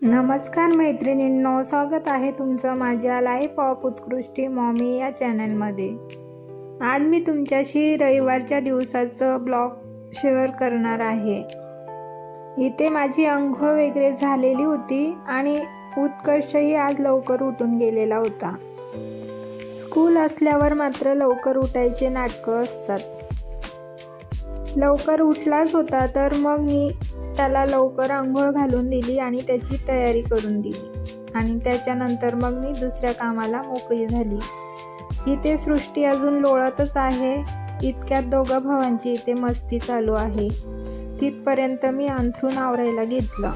नमस्कार मैत्रिणींनो, स्वागत आहे तुमचं माझ्या लाईफ ऑफ उत्कृष्टी मॉमी या चॅनलमध्ये। आज मी तुमच्याशी रविवारच्या दिवसाचं ब्लॉग शेअर करणार आहे। इथे माझी अंघोळ वगैरे झालेली होती आणि उत्कर्षही आज लवकर उठून गेलेला होता। स्कूल असल्यावर मात्र लवकर उठायचे नाटकं असतात। लवकर उठलाच होता तर मग मी त्याला लवकर अंघोळ घालून दिली आणि त्याची तयारी करून दिली आणि त्याच्यानंतर मग मी दुसऱ्या कामाला मोकळी झाली। इथे सृष्टी अजून लोळतच आहे। इतक्यात दोघा भावांची इथे मस्ती चालू आहे। तिथपर्यंत मी अंथरूण आवरायला घेतलं।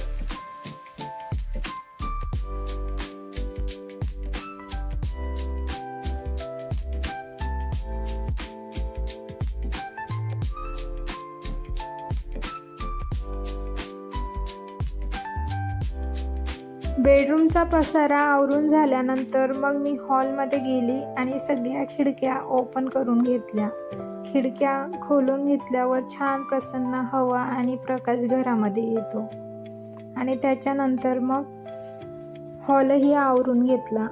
बेडरूमचा पसारा आवरून झाल्यानंतर मग मी हॉलमध्ये गेली आणि सगळ्या खिडक्या ओपन करून घेतल्या। खिडक्या खोलून घेतल्यावर छान प्रसन्न हवा आणि प्रकाश घरामध्ये येतो आणि त्याच्यानंतर मग हॉलही आवरून घेतला।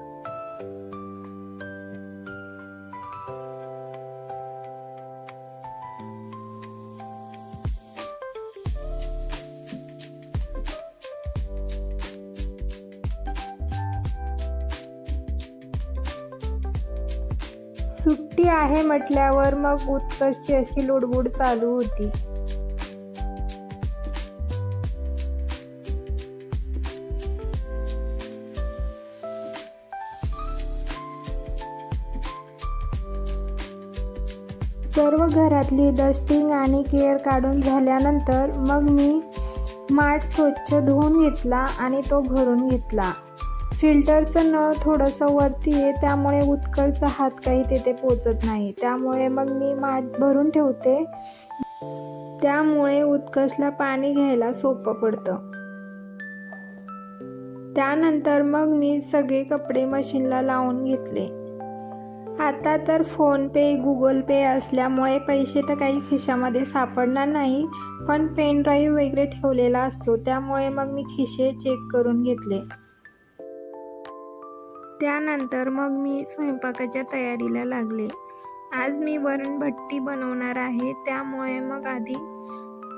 सुट्टी आहे म्हटल्यावर मग उत्कर्षची अशी लुडबुड चालू होती। सर्व घरातली डस्टिंग आणि केअर काढून झाल्यानंतर मग मी माठ स्वच्छ धुवून घेतला आणि तो भरून घेतला। फिल्टरचं नळ थोडंसं वरती आहे, त्यामुळे उत्कर्षचा हात काही तेथे पोचत नाही, त्यामुळे मग मी माठ भरून ठेवते। त्यामुळे उत्कर्षला पाणी घ्यायला सोपं पडतं। त्यानंतर मग मी सगळे कपडे मशीनला लावून घेतले। आता तर फोन पे गुगल पे असल्यामुळे पैसे तर काही खिशामध्ये सापडणार नाही, पण पेन ड्राईव्ह वगैरे ठेवलेला असतो, त्यामुळे मग मी खिसे चेक करून घेतले। त्यानंतर मग मी स्वयंपाकाच्या तयारीला लागले। आज मी वरणभट्टी बनवणार आहे, त्यामुळे मग आधी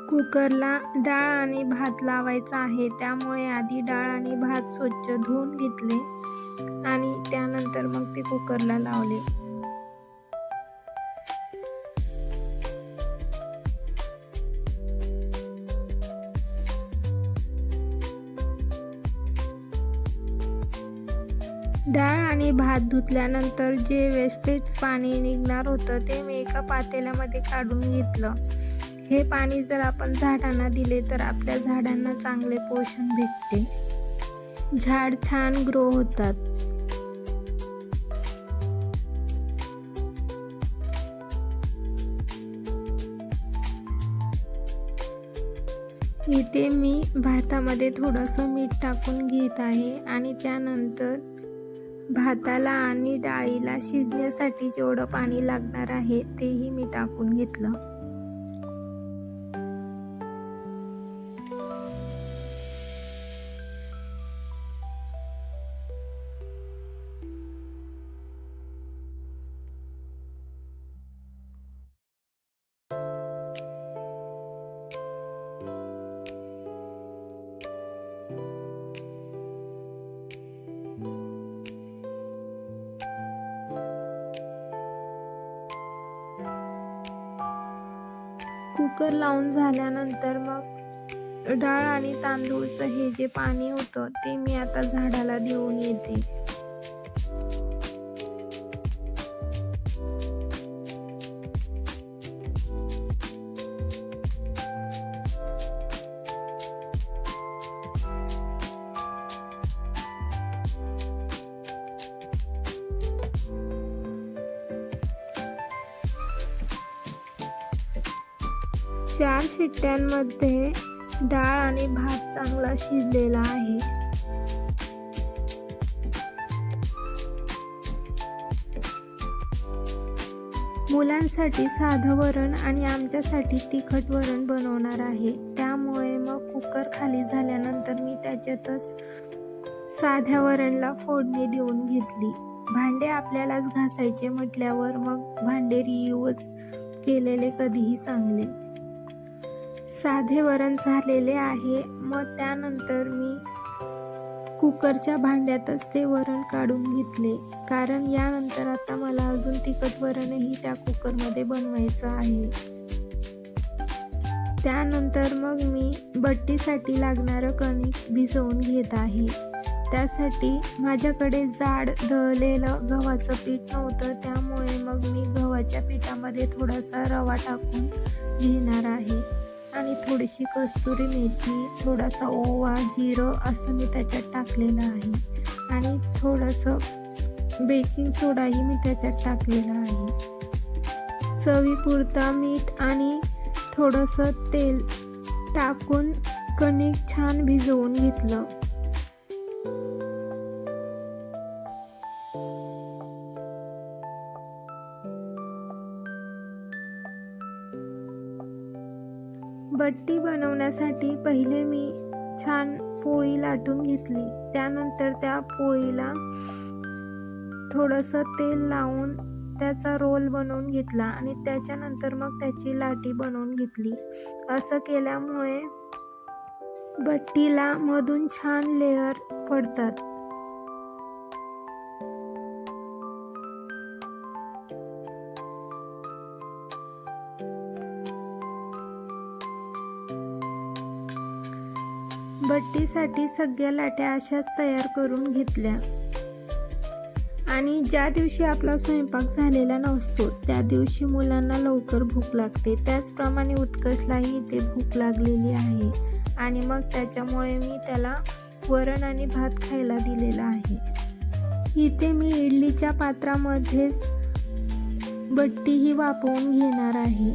कुकरला डाळ आणि भात लावायचा आहे। त्यामुळे आधी डाळ आणि भात स्वच्छ धुवून घेतले आणि त्यानंतर मग ते कुकरला लावले। डाळ आणि भात धुतल्यानंतर जे वेस्टेज पाणी निघणार होतं ते मी एका पातेल्यामध्ये काढून घेतलं। हे पाणी जर आपण झाडांना दिले तर आपल्या झाडांना चांगले पोषण भेटते, झाड छान ग्रो होतात। इथे मी भातामध्ये थोडंसं मीठ टाकून घेत आहे आणि त्यानंतर भाताला आणि डाळीला शिजण्यासाठी जेवढं पाणी लागणार आहे तेही मी टाकून घेतलं। कुकर लावून झाल्यानंतर मग डाळ आणि तांदूळचं हे जे पाणी होतं ते मी आता झाडाला देऊन येते। चार शिट्ट्यांमध्ये डाळ आणि भात चांगला शिजलेला आहे। मुलांसाठी साधं वरण आणि आमच्यासाठी तिखट वरण बनवणार आहे, त्यामुळे मग कुकर खाली झाल्यानंतर मी त्याच्यातच साध्या वरणला फोडणी देऊन घेतली. भांडे आपल्यालाच घासायचे म्हटल्यावर मग भांडे रियूज केलेले कधीही चांगले. साधे वरण झालेले आहे. मग त्यानंतर मी कुकरच्या भांड्यातच ते वरण काढून घेतले, कारण यानंतर आता मला अजून तिखट वरणही त्या कुकरमध्ये बनवायचं आहे. त्यानंतर मग मी बट्टीसाठी लागणारं कणिक भिजवून घेत आहे. त्यासाठी माझ्याकडे जाड दळलेलं गव्हाचं पीठ नव्हतं, त्यामुळे मग मी गव्हाच्या पिठामध्ये थोडासा रवा टाकून घेणार आहे आणि थोडीशी कस्तुरी मेथी, थोडासा ओवा, जिरं असं मी त्याच्यात टाकलेलं आहे आणि थोडंसं बेकिंग सोडाही मी त्याच्यात टाकलेला आहे. चवीपुरता मीठ आणि थोडंसं तेल टाकून कणिक छान भिजवून घेतलं. बट्टी बनवण्यासाठी पहिले मी छान पोळी लाटून घेतली. त्यानंतर त्या पोळीला थोडंसं तेल लावून त्याचा रोल बनवून घेतला आणि त्याच्यानंतर मग त्याची लाटी बनवून घेतली. असं केल्यामुळे बट्टीला मधून छान लेयर पडतात. बट्टीसाठी सगळ्या लाट्या अशाच तयार करून घेतल्या आणि ज्या दिवशी आपला स्वयंपाक झालेला नसतो त्या दिवशी मुलांना लवकर भूक लागते. त्याचप्रमाणे उत्कर्षलाही इथे भूक लागलेली आहे आणि मग त्याच्यामुळे मी त्याला वरण आणि भात खायला दिलेला आहे. इथे मी इडलीच्या पात्रामध्येच बट्टीही वाफवून घेणार आहे.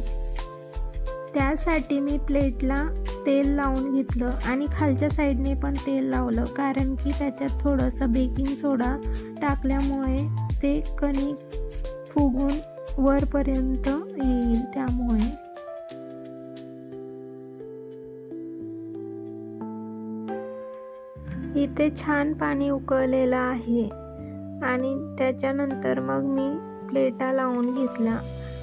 त्यासाठी मी प्लेटला तेल लावून घेतलं आणि खालच्या साईडने पण तेल लावलं, कारण की त्याच्यात थोडंसं बेकिंग सोडा टाकल्यामुळे ते कणिक फुगून वरपर्यंत येईल. त्यामुळे इथे छान पाणी उकळलेलं आहे आणि त्याच्यानंतर मग मी प्लेटा लावून घेतला.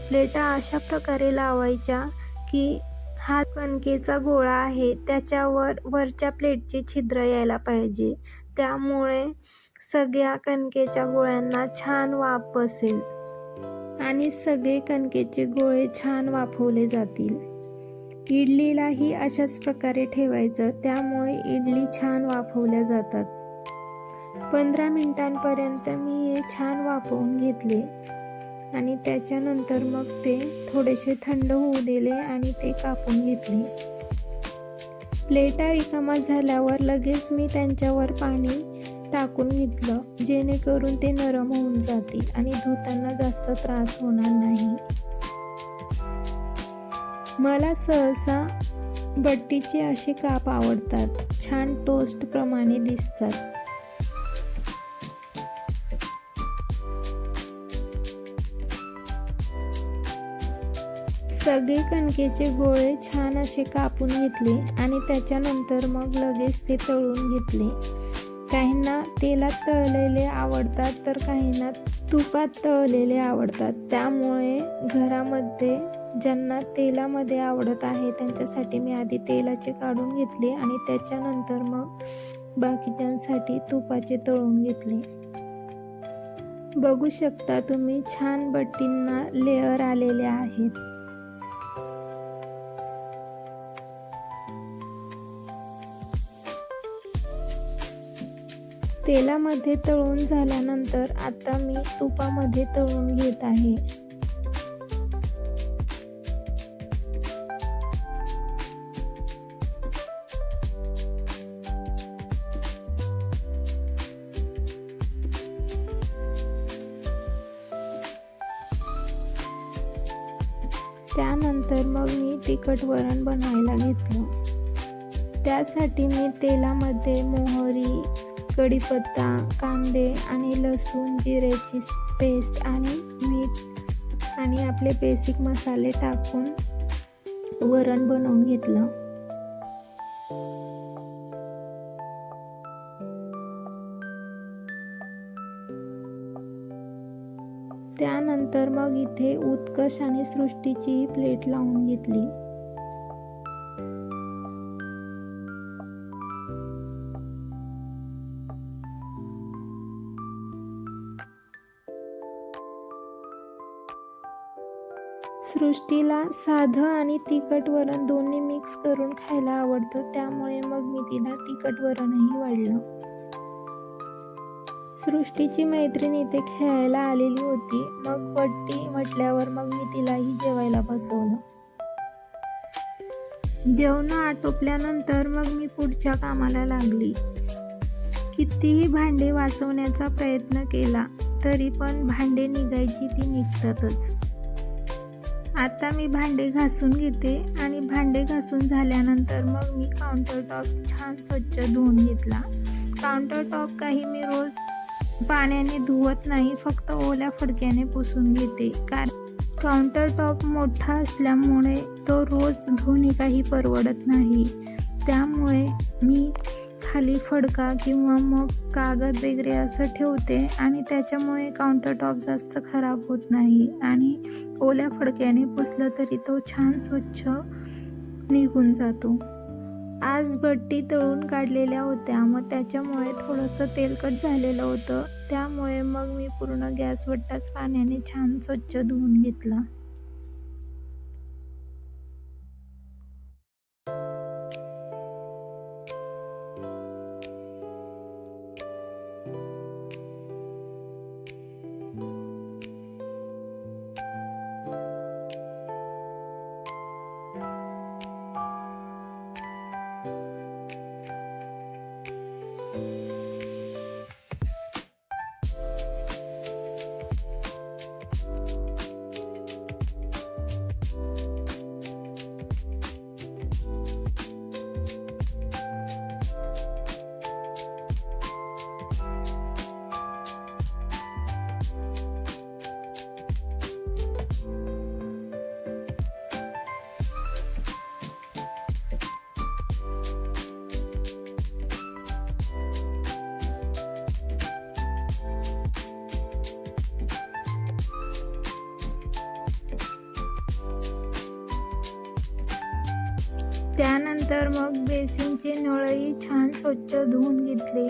प्लेटा अशा प्रकारे लावायच्या की हा कणकेचा गोळा आहे त्याच्यावर वरच्या प्लेटची छिद्र यायला पाहिजे, त्यामुळे सगळ्या कणकेच्या गोळ्यांना छान वाफ बसेल आणि सगळे कणकेचे गोळे छान वाफवले जातील. इडलीलाही अशाच प्रकारे ठेवायचं, त्यामुळे इडली छान वाफवल्या जातात. 15 मिनिटांपर्यंत मी हे छान वाफवून घेतले आणि त्याच्यानंतर मग ते थोडेसे थंड होऊ दिले आणि ते कापून घेतले. प्लेटा रिकामा झाल्यावर लगेच मी त्यांच्यावर पाणी टाकून घेतलं, जेणेकरून ते नरम होऊन जातील आणि धुताना जास्त त्रास होणार नाही. मला सहसा बट्टीचे असे काप आवडतात, छान टोस्ट प्रमाणे दिसतात. सगळे कणकेचे गोळे छान असे कापून घेतले आणि त्याच्यानंतर मग लगेच ते तळून घेतले. काहींना तेलात तळलेले आवडतात तर काहींना तुपात तळलेले आवडतात. त्यामुळे घरामध्ये ज्यांना तेलामध्ये आवडत आहे त्यांच्यासाठी मी आधी तेलाचे काढून घेतले आणि त्याच्यानंतर मग बाकीच्यांसाठी तुपाचे तळून घेतले. बघू शकता तुम्ही, छान बट्टींना लेअर आलेले आहेत. तेलामध्ये तळून झाल्यानंतर आता मी तुपामध्ये तळून घेत आहे. त्यानंतर मग मी तिखट वरण बनवायला घेतलं. त्यासाठी मी तेलामध्ये मोहरी, कढीपत्ता, कांदे आणि लसूण, जिऱ्याची पेस्ट आणि मीठ आणि आपले बेसिक मसाले टाकून वरण बनवून घेतलं. त्यानंतर मग इथे उत्कर्ष आणि सृष्टीची प्लेट लावून घेतली. सृष्टीला साधं आणि तिखट वरण दोन्ही मिक्स करून खायला आवडतं, त्यामुळे मग मी तिला तिखट वरणही वाढलं. सृष्टीची मैत्रीण इथे खेळायला आलेली होती. मग बड्डी म्हटल्यावर मग मी तिलाही जेवायला बसवलं. जेवण आटोपल्यानंतर मग मी पुढच्या कामाला लागली. कितीही भांडे वाचवण्याचा प्रयत्न केला तरी पण भांडे निघायची ती निघतातच. आता मी भांडे घासून घेते आणि भांडे घासून झाल्यानंतर मग मी काउंटर टॉप छान स्वच्छ धुवून घेतला. काउंटर टॉप काही मी रोज पाण्याने धुवत नाही, फक्त ओल्या फडक्याने पुसून घेते. कारण काउंटर टॉप मोठा असल्यामुळे तो रोज धुणे काही परवडत नाही. त्यामुळे मी खाली फडका किंवा मग कागद वगैरे असं ठेवते आणि त्याच्यामुळे काउंटर टॉप जास्त खराब होत नाही आणि ओल्या फडक्याने पुसलं तरी तो छान स्वच्छ निघून जातो. आज बट्टी तळून काढलेल्या होत्या, मग त्याच्यामुळे थोडंसं तेलकट झालेलं होतं. त्यामुळे मग मी पूर्ण गॅस वट्टाच पाण्याने छान स्वच्छ धुवून घेतला. त्यानंतर मग बेसिनचे नळही छान स्वच्छ धुवून घेतले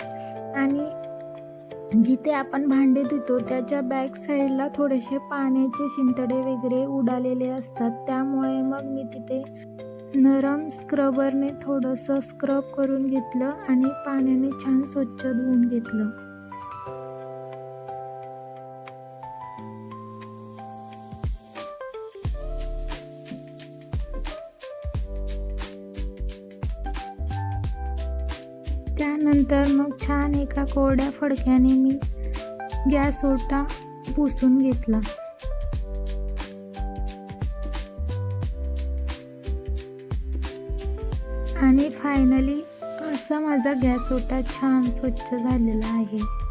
आणि जिथे आपण भांडे धुतो त्याच्या बॅक साईडला थोडेसे पाण्याचे शिंतडे वगैरे उडालेले असतात. त्यामुळे मग मी तिथे नरम स्क्रबरने थोडंसं स्क्रब करून घेतलं आणि पाण्याने छान स्वच्छ धुवून घेतलं. त्यानंतर मग छान एका कोरड्या फडक्याने मी गॅस ओटा पुसून घेतला. आणि फायनली असा माझा गॅस ओटा छान स्वच्छ झालेला आहे.